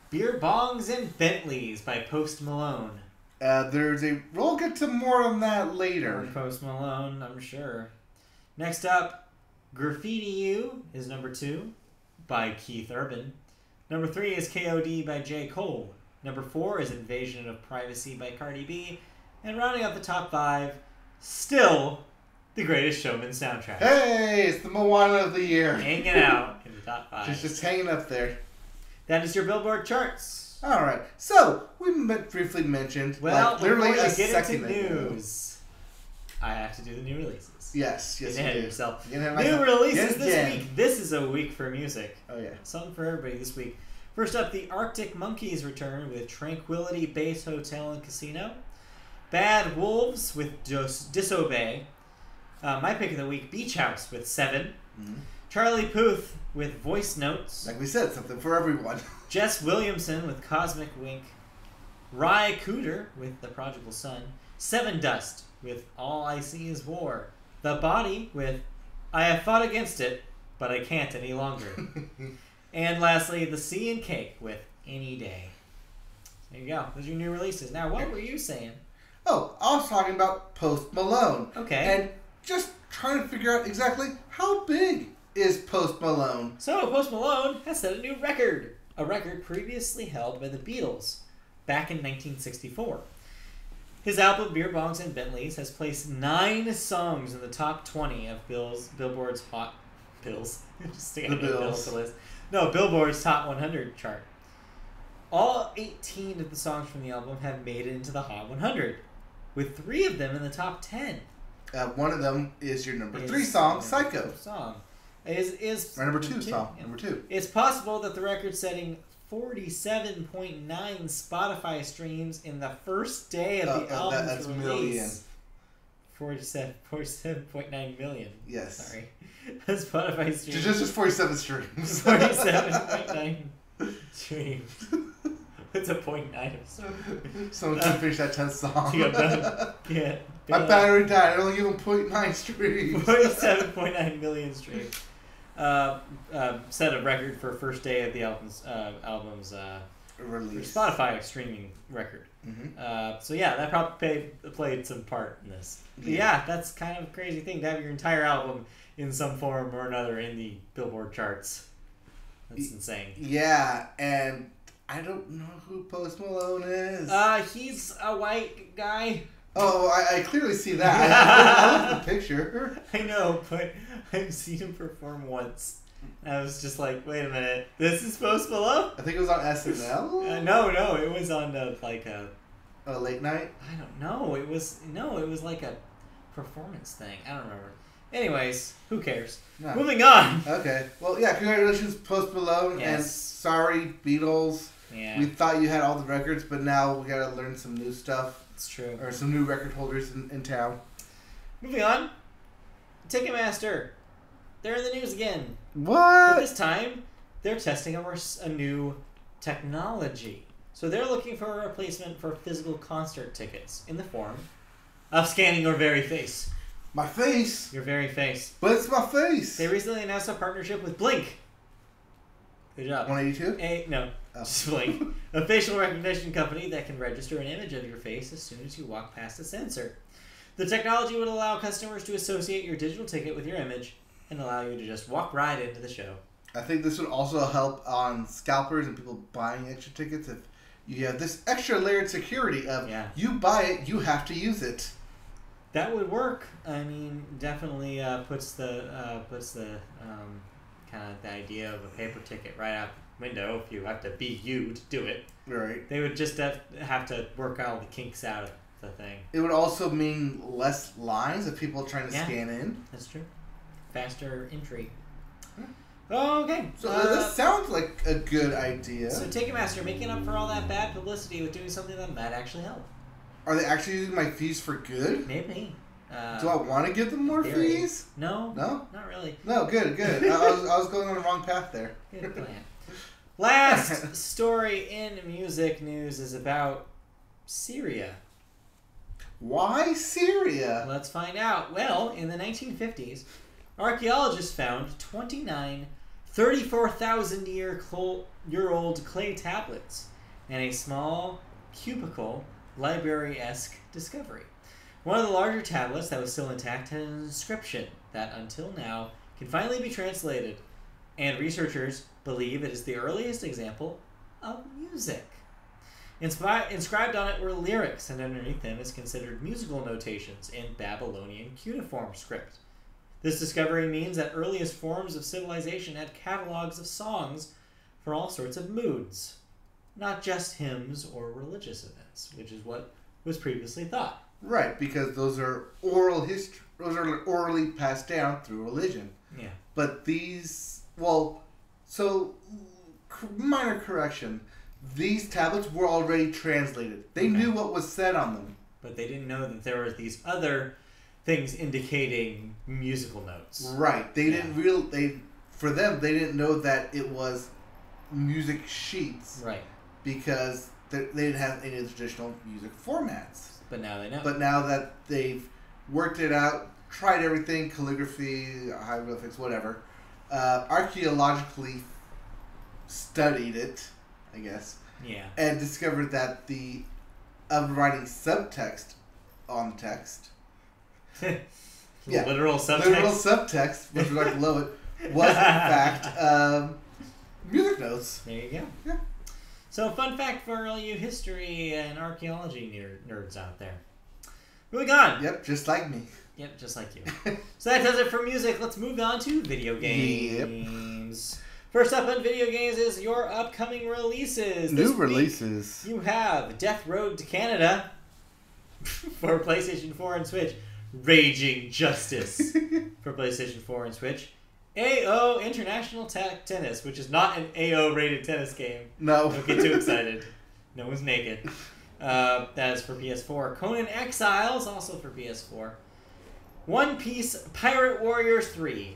Beer Bongs and Bentleys by Post Malone. We'll get to more on that later. Post Malone, I'm sure. Next up, Graffiti You is number 2 by Keith Urban. Number 3 is KOD by J. Cole. Number 4 is Invasion of Privacy by Cardi B. And rounding out the top 5, still The Greatest Showman soundtrack. Hey, it's the Moana of the year. Hanging out in the top 5. Just hanging up there. That is your Billboard charts. All right. So, we briefly mentioned, well, literally before a you get second into news, I have to do the new releases. Yes, Get you ahead do. of yourself. Get ahead of New myself. releases Yet this again. week. This is a week for music. Oh, yeah. Something for everybody this week. First up, the Arctic Monkeys return with Tranquility Base Hotel and Casino. Bad Wolves with Disobey. My pick of the week, Beach House with 7. Mm-hmm. Charlie Puth with Voice Notes. Like we said, something for everyone. Jess Williamson with Cosmic Wink. Rye Cooter with The Prodigal Son. Seven Dust with All I See Is War. The Body with I Have Fought Against It, but I Can't Any Longer. And lastly, The Sea and Cake with Any Day. There you go. Those are your new releases. Now, what were you saying? Oh, I was talking about Post Malone. Okay. And just trying to figure out exactly how big is Post Malone. So, Post Malone has set a new record. A record previously held by the Beatles back in 1964. His album, Beer Bongs and Bentleys, has placed 9 songs in the top 20 of Billboard's Hot... Bills? Just sticking The a Bills. Bills list. No, Billboard's Top 100 chart. All 18 of the songs from the album have made it into the Hot 100, with 3 of them in the top 10. One of them is your number 3 song, Psycho. Is Or number 2 two, song, yeah. number 2. It's possible that the record-setting 47.9 Spotify streams in the first day of the album's that's release. million. 47.9 million. Yes. Sorry. Spotify streams. Just 47 streams. 47.9 streams. What's a 0.9 of song? Someone can finish that 10th song. Yeah. My battery died. I only give them 0.9 streams. 47.9 million streams. Set a record for first day of the album's Release. Spotify streaming record. Mm-hmm. So yeah, that probably played some part in this. But yeah, that's kind of a crazy thing to have your entire album in some form or another in the Billboard charts. That's insane. Yeah, and I don't know who Post Malone is. He's a white guy. Oh, I clearly see that. I looked at the picture. I know, but I've seen him perform once. I was just like, wait a minute, this is Post Malone? I think it was on SNL. No, it was on A late night. I don't know. It was like a performance thing. I don't remember. Anyways, who cares? No. Moving on. Okay. Well, yeah. Congratulations, Post Malone, Yes. and sorry, Beatles. Yeah, We thought you had all the records, but now we gotta learn some new stuff, it's true. or some new record holders in town. Moving on. Ticketmaster. They're in the news again. But What? this time, they're testing a new technology. So they're looking for a replacement for physical concert tickets in the form of scanning your very face. My face. Your very face. But it's my face. They recently announced a partnership with Blink. Good job. 182. No, Oh. just Blink. A facial recognition company that can register an image of your face as soon as you walk past a sensor. The technology would allow customers to associate your digital ticket with your image and allow you to just walk right into the show. I think this would also help on scalpers and people buying extra tickets if you have this extra layered security of you buy it, you have to use it. That would work. I mean, definitely puts the kind of the idea of a paper ticket right out the window. If you have to be you to do it, Right. they would just have to work all the kinks out of the thing. It would also mean less lines of people trying to scan in. That's true. Faster entry. Okay. So this sounds like a good idea. So Ticketmaster making up for all that bad publicity with doing something that might actually help. Are they actually using my fees for good? Maybe. Do I want to give them more fees? No. No? Not really. No, good. I was going on the wrong path there. Good plan. Last story in music news is about Syria. Why Syria? Let's find out. Well, in the 1950s, archaeologists found 29 34,000-year-old clay tablets and a small cubicle library-esque discovery. One of the larger tablets that was still intact had an inscription that, until now, can finally be translated, and researchers believe it is the earliest example of music. Inscribed on it were lyrics, and underneath them is considered musical notations in Babylonian cuneiform script. This discovery means that earliest forms of civilization had catalogs of songs for all sorts of moods, not just hymns or religious events, which is what was previously thought. Right, because those are oral history. Those are orally passed down through religion. Yeah. But these, minor correction. These tablets were already translated. They knew what was said on them. But they didn't know that there were these other things indicating musical notes. Right. They didn't for them, they didn't know that it was music sheets. Right. Because they didn't have any of the traditional music formats. But now they know. But now that they've worked it out, tried everything, calligraphy, hieroglyphics, whatever, archaeologically studied it, I guess. Yeah. And discovered that the overriding subtext on the text. Literal subtext. Literal subtext, which was right below it, was in fact music notes. There you go. Yeah. So, fun fact for all you history and archaeology nerds out there. Moving on. Yep, just like me. Yep, just like you. So that does it for music. Let's move on to video games. Yep. First up on video games is your upcoming releases. New releases. You have Death Road to Canada for PlayStation 4 and Switch. Raging Justice for PlayStation 4 and Switch. AO International Tennis, which is not an AO rated tennis game. No. Don't get too excited. No one's naked. That is for PS4. Conan Exiles, also for PS4. One Piece Pirate Warriors 3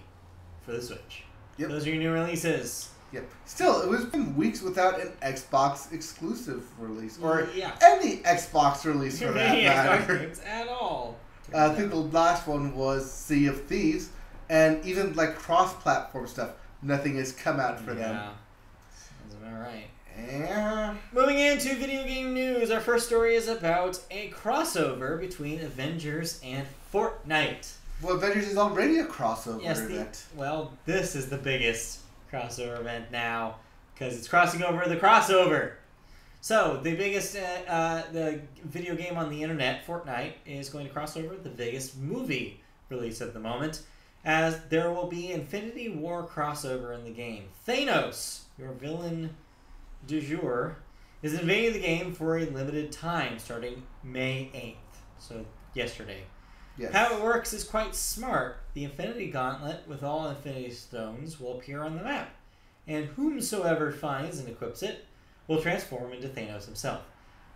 for the Switch. Yep. Those are your new releases. Yep. Still, it was been weeks without an Xbox exclusive release. Or yeah. any Xbox release for that matter. Games at all. I think the last one was Sea of Thieves. And even like cross-platform stuff, nothing has come out for them. Sounds about right. Yeah. Moving into video game news, our first story is about a crossover between Avengers and Fortnite. Well, Avengers is already a crossover event. Well, this is the biggest crossover event now, because it's crossing over the crossover. So, the biggest the video game on the internet, Fortnite, is going to cross over with the biggest movie release at the moment, as there will be Infinity War crossover in the game. Thanos, your villain du jour, is invading the game for a limited time starting May 8th, so yesterday. Yes. How it works is quite smart. The Infinity Gauntlet with all Infinity Stones will appear on the map, and whomsoever finds and equips it will transform into Thanos himself.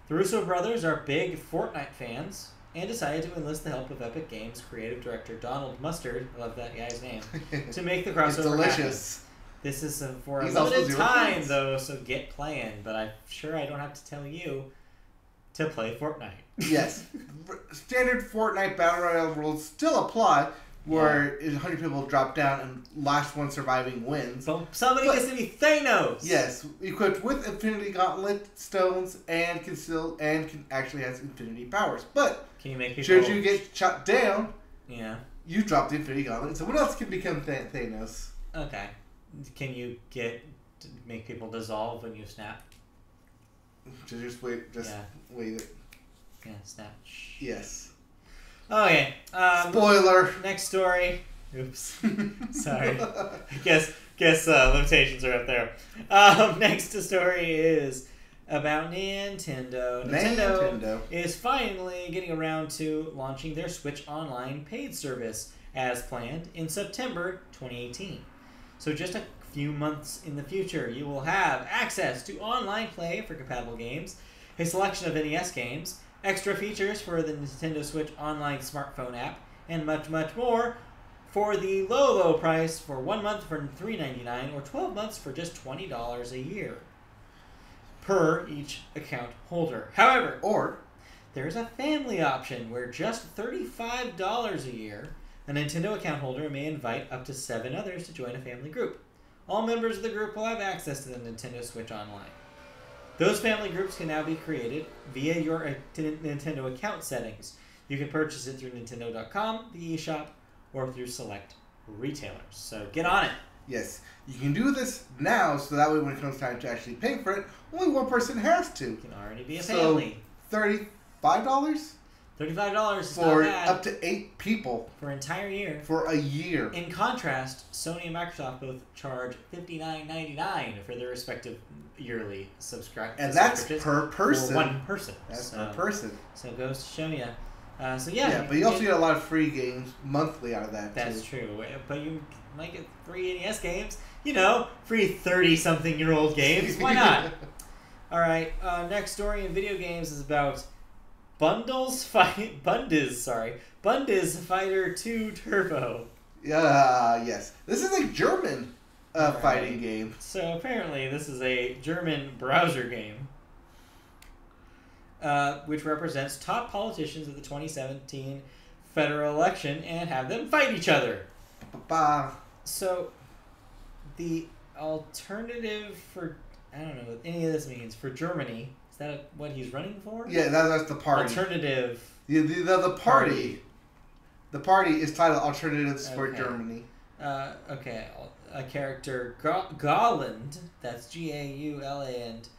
The Russo brothers are big Fortnite fans, and decided to enlist the help of Epic Games creative director Donald Mustard, I love that guy's name, to make the crossover It's delicious. happen. This is for a He's limited time, points. though, so get playing. But I'm sure I don't have to tell you to play Fortnite. Yes. Standard Fortnite Battle Royale rules still apply, where 100 people drop down and last one surviving wins. But somebody gets to be Thanos! Yes. Equipped with Infinity Gauntlet stones and can actually has infinity powers. But Can you make people... should you get shot down, Yeah. you drop the Infinity Gauntlet, and someone else can become Thanos. Okay. Can you make people dissolve when you snap? Just wait it. Yeah, snap. Yes. Okay. Spoiler. Next story. Oops. Sorry. Guess limitations are up there. Next story is about Nintendo. Nintendo is finally getting around to launching their Switch Online paid service as planned in September 2018. So just a few months in the future, you will have access to online play for compatible games, a selection of NES games, extra features for the Nintendo Switch Online smartphone app, and much, much more for the low, low price for 1 month for $3.99 or 12 months for just $20 a year per each account holder. However, there's a family option where just $35 a year, a Nintendo account holder may invite up to 7 others to join a family group. All members of the group will have access to the Nintendo Switch Online. Those family groups can now be created via your Nintendo account settings. You can purchase it through Nintendo.com, the eShop, or through select retailers. So get on it. Yes, you can do this now, so that way when it comes time to actually pay for it, only one person has to. You can already be a family. $35? $35 is for not bad. Up to 8 people. For an entire year. For a year. In contrast, Sony and Microsoft both charge $59.99 for their respective yearly subscriptions. And that's per person. For one person. That's per person. So it goes to show you. Yeah, but you also get a lot of free games monthly out of that, That's true. But you might get free NES games. You know, free 30-something-year-old games. Why not? All right, next story in video games is about Bundes Fighter 2 Turbo. Yes. This is a German fighting game. So apparently this is a German browser game. Which represents top politicians of the 2017 federal election and have them fight each other. So, the alternative for, I don't know what any of this means, for Germany, is that what he's running for? Yeah, that's the party. Alternative. The party. The party is titled Alternatives for Germany. Okay, a character, Gauland, that's Gauland,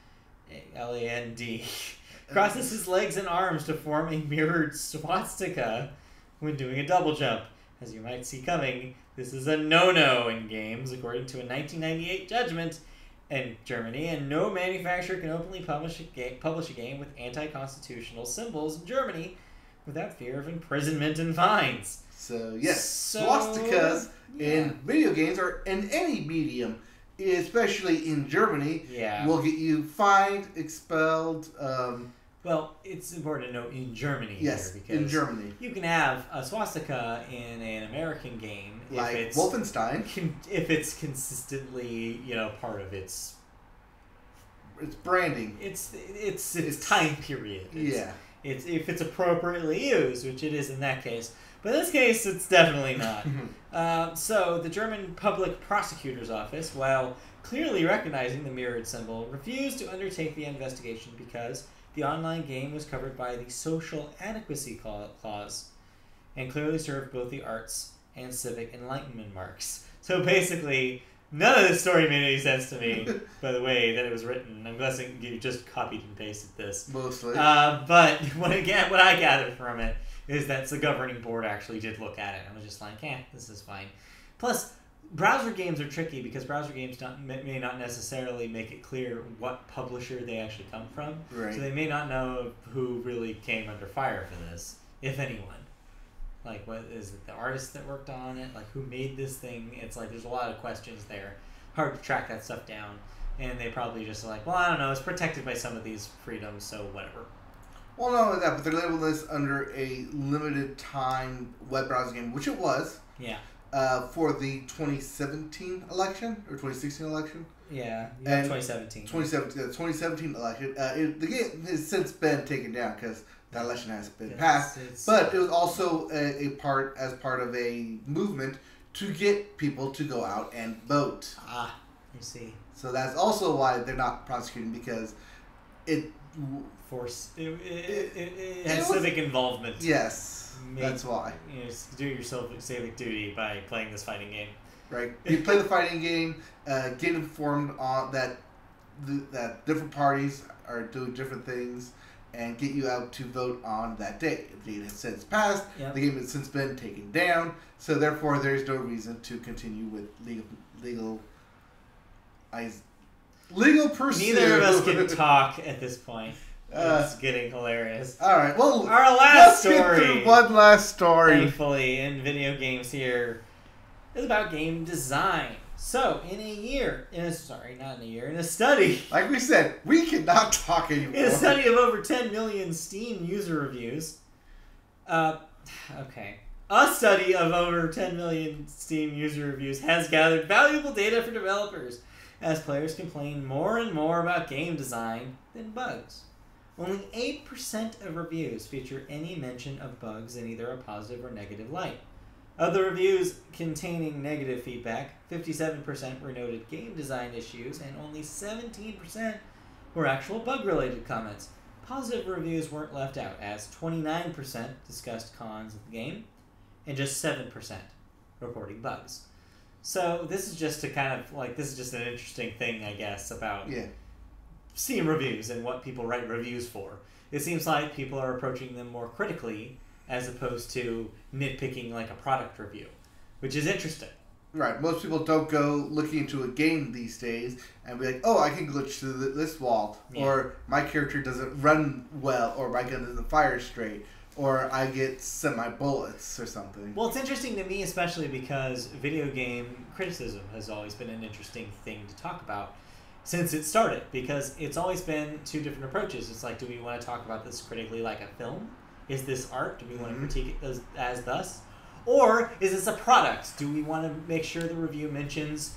crosses his legs and arms to form a mirrored swastika when doing a double jump. As you might see coming, this is a no-no in games, according to a 1998 judgment in Germany, and no manufacturer can openly publish a game with anti-constitutional symbols in Germany without fear of imprisonment and fines. So, yes, swastikas in video games or in any medium, especially in Germany, will get you fined, expelled. Well, it's important to note in Germany. Yes, here because in Germany. You can have a swastika in an American game. Like if it's, Wolfenstein. If it's consistently, part of its branding. It's time period. If it's appropriately used, which it is in that case. But in this case, it's definitely not. So, the German Public Prosecutor's Office, while clearly recognizing the mirrored symbol, refused to undertake the investigation because the online game was covered by the Social Adequacy Clause and clearly served both the arts and civic enlightenment marks. So basically, none of this story made any sense to me by the way that it was written. I'm guessing you just copied and pasted this. Mostly. But what I gathered from it is that the governing board actually did look at it and was just like, this is fine. Plus, browser games are tricky because browser games may not necessarily make it clear what publisher they actually come from. Right. So they may not know who really came under fire for this, if anyone. Like, what is it, the artist that worked on it? Like, who made this thing? It's like, there's a lot of questions there. Hard to track that stuff down. And they probably just like, well, I don't know, it's protected by some of these freedoms, so whatever. Well, not only that, but they're labeling this under a limited time web browser game, which it was. Yeah. For the 2017 election or 2016 election. Yeah, 2017. 2017 election. The game has since been taken down because that election has been passed. But it was also a part of a movement to get people to go out and vote. I see. So that's also why they're not prosecuting because it had civic involvement. Yes. That's why. Do yourself civic duty by playing this fighting game. Right. You play the fighting game, get informed on that different parties are doing different things, and get you out to vote on that day. The date has since passed. Yep. The game has since been taken down, so therefore there's no reason to continue with legal pursuit. Neither of us can talk at this point. It's getting hilarious. All right, well, our last story. Get through one last story. Thankfully, in video games here is about game design. So, in a study, Like we said, we cannot talk anymore. in a study of over 10 million Steam user reviews, okay. A study of over 10 million Steam user reviews has gathered valuable data for developers, as players complain more and more about game design than bugs. Only 8% of reviews feature any mention of bugs in either a positive or negative light. Of the reviews containing negative feedback, 57% were noted game design issues, and only 17% were actual bug-related comments. Positive reviews weren't left out, as 29% discussed cons of the game, and just 7% reporting bugs. So this is just this is just an interesting thing, I guess, about Steam reviews and what people write reviews for. It seems like people are approaching them more critically as opposed to nitpicking like a product review, which is interesting. Right. Most people don't go looking into a game these days and be like, oh, I can glitch through this wall, or my character doesn't run well, or my gun doesn't fire straight, or I get semi-bullets or something. Well, it's interesting to me, especially because video game criticism has always been an interesting thing to talk about since it started, because it's always been two different approaches. It's like, do we want to talk about this critically like a film? Is this art? Do we want to critique it as thus? Or is this a product? Do we want to make sure the review mentions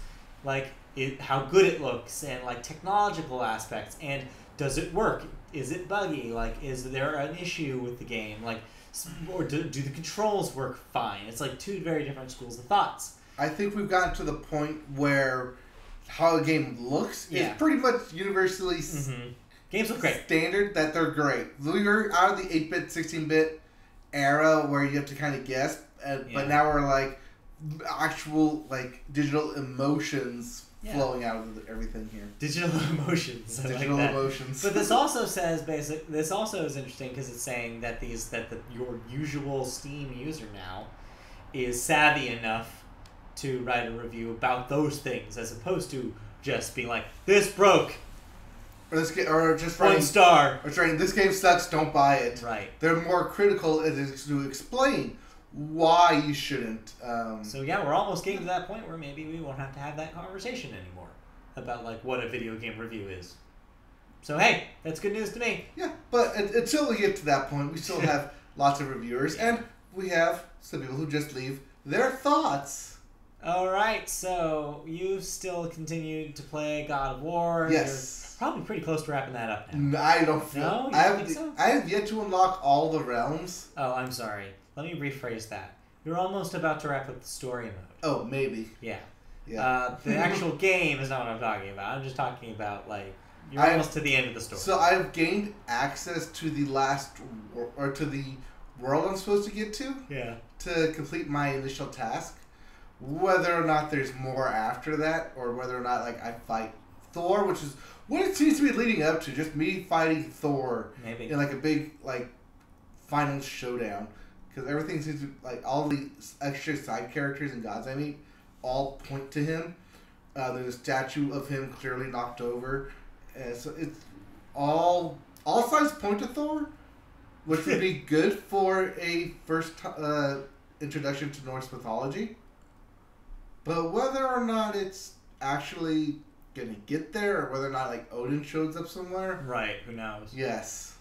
how good it looks and like technological aspects, and does it work? Is it buggy? Like, is there an issue with the game? Like, or do the controls work fine? It's like two very different schools of thoughts. I think we've gotten to the point where how a game looks is pretty much universally games look great. Standard that they're great. We were out of the 8-bit, 16-bit era where you have to kind of guess, but now we're like actual like digital emotions flowing out of everything here. Digital emotions. Digital emotions. But this also says this also is interesting because it's saying that your usual Steam user now is savvy enough to write a review about those things, as opposed to just being like, this broke. Or just writing 1 star. Or writing, this game sucks, don't buy it. Right. They're more critical to explain why you shouldn't. So yeah, we're almost getting to that point where maybe we won't have to have that conversation anymore about like what a video game review is. So hey, that's good news to me. Yeah, but until we get to that point, we still have lots of reviewers, and we have some people who just leave their thoughts. Alright, so you still continue to play God of War. Yes. You're probably pretty close to wrapping that up now. I don't feel... No? You don't think so? I have yet to unlock all the realms. Oh, I'm sorry. Let me rephrase that. You're almost about to wrap up the story mode. Oh, maybe. Yeah. Yeah. The actual game is not what I'm talking about. I'm just talking about, like, you're almost to the end of the story. So I've gained access to the to the world I'm supposed to get to. Yeah. To complete my initial task. Whether or not there's more after that, or whether or not like I fight Thor, which is what it seems to be leading up to, just me fighting Thor in like a big like final showdown, because everything seems to like all the extra side characters and gods I meet all point to him. There's a statue of him clearly knocked over, so it's all sides point to Thor, which would be good for a first introduction to Norse mythology. But whether or not it's actually gonna get there, or whether or not like Odin shows up somewhere, right? Who knows? Yes.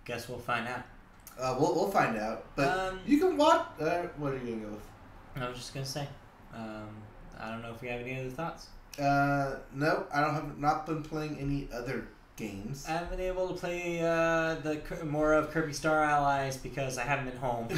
Guess we'll find out. We'll find out. But you can watch. What are you gonna go with? I was just gonna say. I don't know if we have any other thoughts. No, I don't not been playing any other games. I haven't been able to play more of Kirby Star Allies because I haven't been home.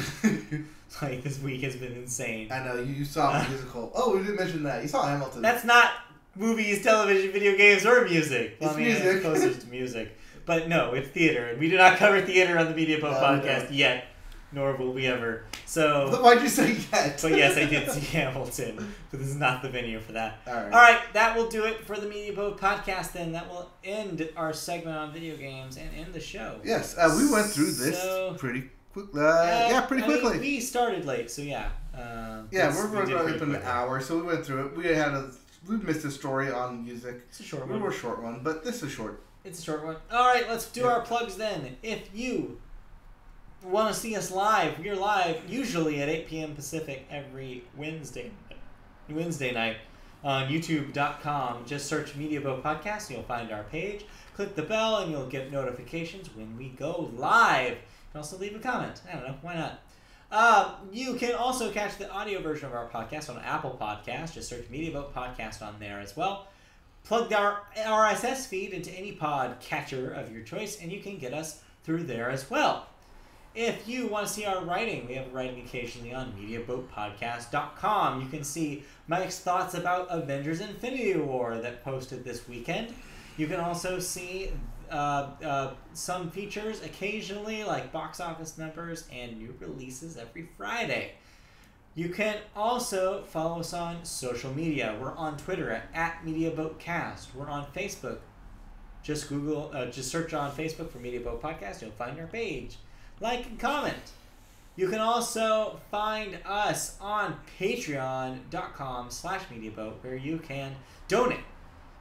Like, this week has been insane. I know, you saw a musical. Oh, we didn't mention that. You saw Hamilton. That's not movies, television, video games, or music. It's music. It's closer to music. But no, it's theater. And we do not cover theater on the Media Pope podcast yet. Nor will we ever. So. Why'd you say yet? But yes, I did see Hamilton. But this is not the venue for that. Alright. Alright, that will do it for the Media Pope podcast then. That will end our segment on video games and end the show. Yes, we went through this pretty quickly. Pretty quickly. Mean, we started late, so yeah. We're running up in an hour, so we went through it. We missed a story on music. It's a short one. We were a short one, but this is short. It's a short one. Alright, let's do our plugs then. If you want to see us live, we're live usually at 8 p.m. Pacific every Wednesday night. On YouTube.com, just search Media Boat Podcast and you'll find our page. Click the bell and you'll get notifications when we go live. You can also leave a comment. I don't know, why not? You can also catch the audio version of our podcast on Apple Podcasts. Just search Media Boat Podcast on there as well. Plug our RSS feed into any pod catcher of your choice, and you can get us through there as well. If you want to see our writing, we have writing occasionally on MediaBoatPodcast.com. You can see Mike's thoughts about Avengers Infinity War that posted this weekend. You can also see some features occasionally, like box office numbers and new releases every Friday. You can also follow us on social media. We're on Twitter at MediaBoatCast. We're on Facebook. Just search on Facebook for Media Boat Podcast. You'll find our page. Like and comment. You can also find us on patreon.com/MediaBoat, where you can donate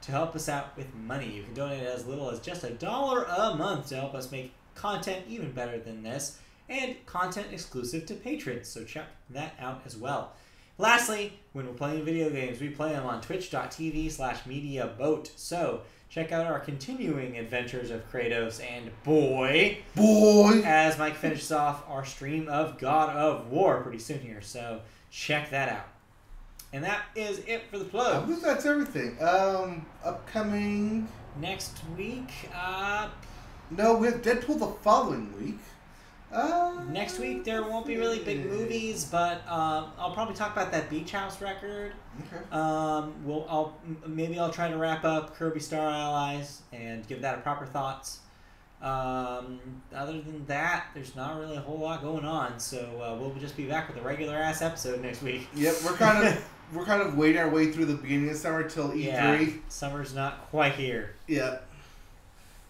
to help us out with money. You can donate as little as just $1 a month to help us make content even better than this, and content exclusive to patrons, so check that out as well. Lastly, when we're playing video games, we play them on twitch.tv/MediaBoat, so check out our continuing adventures of Kratos and Boy, as Mike finishes off our stream of God of War pretty soon here, so check that out. And that is it for the plug. I believe that's everything. Upcoming... Next week, No, we have Deadpool the following week. Next week there won't be really big movies, but I'll probably talk about that Beach House record. Okay. Maybe I'll try to wrap up Kirby Star Allies and give that a proper thoughts. Other than that, there's not really a whole lot going on, so we'll just be back with a regular ass episode next week. Yep, we're kind of wading our way through the beginning of summer till E3. Yeah, summer's not quite here. Yeah,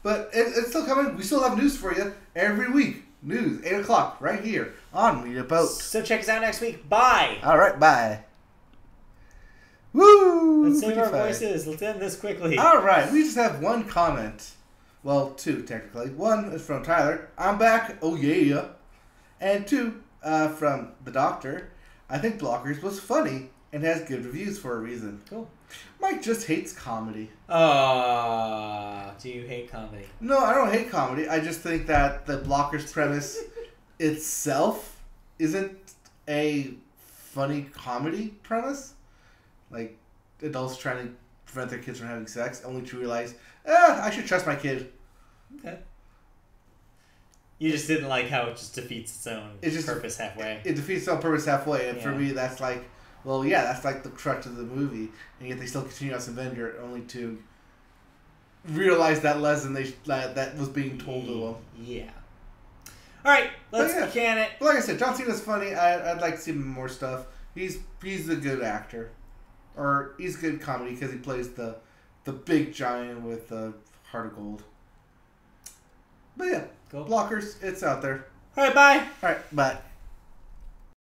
but it's still coming. We still have news for you every week. News, 8 o'clock, right here on Media Boat. So check us out next week. Bye! Alright, bye. Woo! Let's save our voices. Let's end this quickly. Alright, we just have one comment. Well, two, technically. One is from Tyler. I'm back. Oh, yeah. And two, from the doctor. I think Blockers was funny and has good reviews for a reason. Cool. Mike just hates comedy. Do you hate comedy? No, I don't hate comedy. I just think that the Blockers premise itself isn't a funny comedy premise. Like, adults trying to prevent their kids from having sex, only to realize, I should trust my kid. Okay. You just didn't like how it just defeats its own purpose halfway. It defeats its own purpose halfway, and for me, that's like, well, yeah, that's like the crux of the movie, and yet they still continue on Avenger only to realize that lesson that was being told to them. Yeah. All right, let's can it. But like I said, John Cena's funny. I'd like to see him in more stuff. He's a good actor, or he's good comedy because he plays the big giant with the heart of gold. But yeah, cool. Blockers, it's out there. All right, bye. All right, bye.